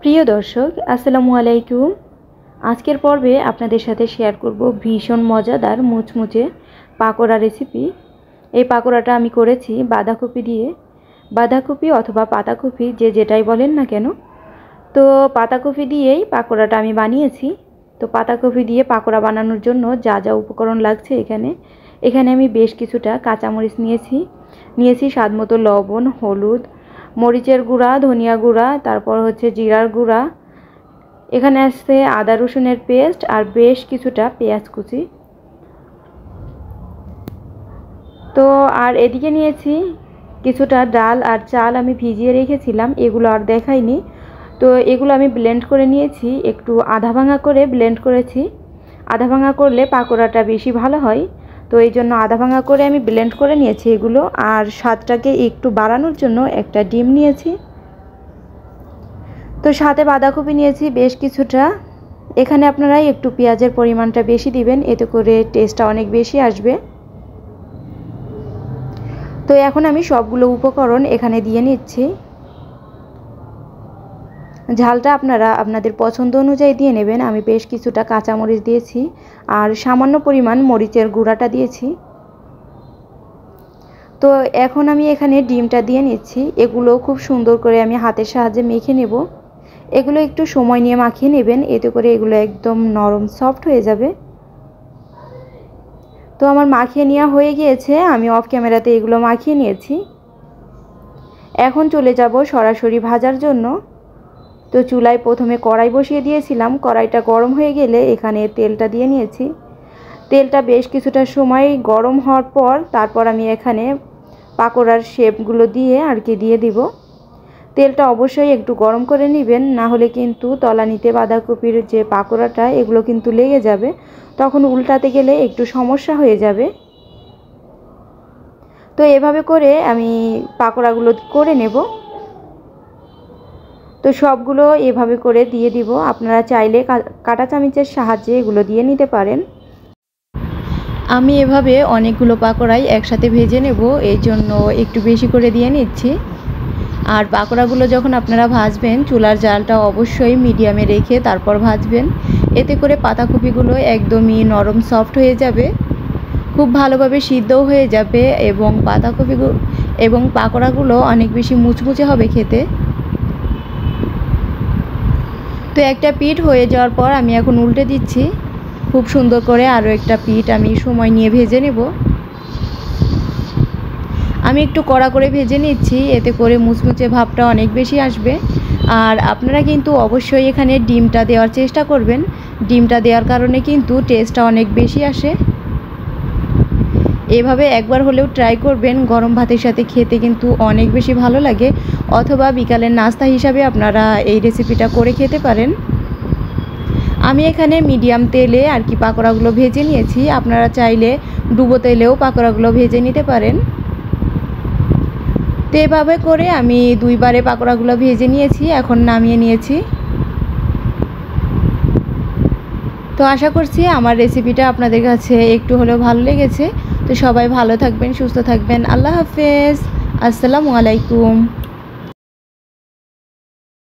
প্রিয় দর্শক আসসালামু আলাইকুম। আজকের পর্বে আপনাদের সাথে শেয়ার করব ভীষণ মজাদার মুচমুচে পাকোড়া রেসিপি। এই পাকোড়াটা আমি করেছি বাঁধাকপি দিয়ে, বাঁধাকপি অথবা পাতাকপি যে যেটাই বলেন না কেন। তো পাতাকপি দিয়েই পাকোড়াটা আমি বানিয়েছি। তো পাতাকপি দিয়ে পাকোড়া বানানোর জন্য যা যা উপকরণ লাগছে এখানে আমি বেশ কিছুটা কাঁচামরিচ নিয়েছি স্বাদমতো লবণ, হলুদ, মরিচের গুঁড়া, ধনিয়া গুঁড়া, তারপর হচ্ছে জিরার গুঁড়া, এখানে আছে আদা রসুনের পেস্ট আর বেশ কিছুটা পেঁয়াজ কুচি। তো আর এদিকে নিয়েছি কিছুটা ডাল আর চাল আমি ভিজিয়ে রেখেছিলাম, এগুলো আর দেখাইনি। তো এগুলো আমি ব্লেন্ড করে নিয়েছি, একটু আধা ভাঙা করে ব্লেন্ড করেছি। আধা ভাঙা করলে পাকোড়াটা বেশি ভালো হয়, তো এই জন্য আধা ভাঙা করে আমি ব্লেন্ড করে নিয়েছি এগুলো। আর স্বাদটাকে একটু বাড়ানোর জন্য একটা ডিম নিয়েছি। তো সাথে বাঁধাকপি নিয়েছি বেশ কিছুটা। এখানে আপনারা একটু পেঁয়াজের পরিমাণটা বেশি দিবেন, এতে করে টেস্টটা অনেক বেশি আসবে। তো এখন আমি সবগুলো উপকরণ এখানে দিয়ে নিচ্ছি। ঝালটা আপনারা আপনাদের পছন্দ অনুযায়ী দিয়ে নেবেন। আমি বেশ কিছুটা কাঁচামরিচ দিয়েছি আর সামান্য পরিমাণ মরিচের গুঁড়াটা দিয়েছি। তো এখন আমি এখানে ডিমটা দিয়ে নিচ্ছি। এগুলো খুব সুন্দর করে আমি হাতের সাহায্যে মেখে নেব। এগুলো একটু সময় নিয়ে মাখিয়ে নেবেন, এতে করে এগুলো একদম নরম সফট হয়ে যাবে। তো আমার মাখিয়ে নেওয়া হয়ে গিয়েছে, আমি অফ ক্যামেরাতে এগুলো মাখিয়ে নিয়েছি। এখন চলে যাব সরাসরি ভাজার জন্য। তো চুলায় প্রথমে কড়াই বসিয়ে দিয়েছিলাম, কড়াইটা গরম হয়ে গেলে এখানে তেলটা দিয়ে নিয়েছি। তেলটা বেশ কিছুটা সময় গরম হওয়ার পর তারপর আমি এখানে পাকোড়ার শেপগুলো দিয়ে দিব। তেলটা অবশ্যই একটু গরম করে নেবেন, না হলে কিন্তু তলানিতে বাঁধাকপির যে পাকোড়াটা এগুলো কিন্তু লেগে যাবে, তখন উল্টাতে গেলে একটু সমস্যা হয়ে যাবে। তো এভাবে করে আমি পাকোড়াগুলো করে নেব। তো সবগুলো এভাবে করে দিয়ে দিব। আপনারা চাইলে কাঁটা চামচের সাহায্যে এগুলো দিয়ে নিতে পারেন। আমি এভাবে অনেকগুলো পাকোড়াই একসাথে ভেজে নেব, এই জন্য একটু বেশি করে দিয়ে নিচ্ছি। আর পাকোড়াগুলো যখন আপনারা ভাজবেন চুলার জালটা অবশ্যই মিডিয়ামে রেখে তারপর ভাজবেন, এতে করে পাতাকপিগুলো একদমই নরম সফট হয়ে যাবে, খুব ভালোভাবে সিদ্ধও হয়ে যাবে এবং পাকোড়াগুলো অনেক বেশি মুচমুচে হবে খেতে। তো একটা পিঠ হয়ে যাওয়ার পর আমি এখন উল্টে দিচ্ছি খুব সুন্দর করে। আরও একটা পিঠ আমি সময় নিয়ে ভেজে নেব। আমি একটু কড়া করে ভেজে নিচ্ছি, এতে করে মুচমুচে ভাবটা অনেক বেশি আসবে। আর আপনারা কিন্তু অবশ্যই এখানে ডিমটা দেওয়ার চেষ্টা করবেন, ডিমটা দেওয়ার কারণে কিন্তু টেস্টটা অনেক বেশি আসে। এভাবে একবার হলেও ট্রাই করবেন, গরম ভাতের সাথে খেতে কিন্তু অনেক বেশি ভালো লাগে, অথবা বিকালের নাস্তা হিসাবে আপনারা এই রেসিপিটা করে খেতে পারেন। আমি এখানে মিডিয়াম তেলে আর কি পাকোড়াগুলো ভেজে নিয়েছি, আপনারা চাইলে ডুবো তেলেও পাকোড়াগুলো ভেজে নিতে পারেন। তো এভাবে করে আমি দুইবারে পাকোড়াগুলো ভেজে নিয়েছি, এখন নামিয়ে নিয়েছি। তো আশা করছি আমার রেসিপিটা আপনাদের কাছে একটু হলেও ভালো লেগেছে। তো সবাই ভালো থাকবেন, সুস্থ থাকবেন। আল্লাহ হাফেজ, আসসালামু আলাইকুম।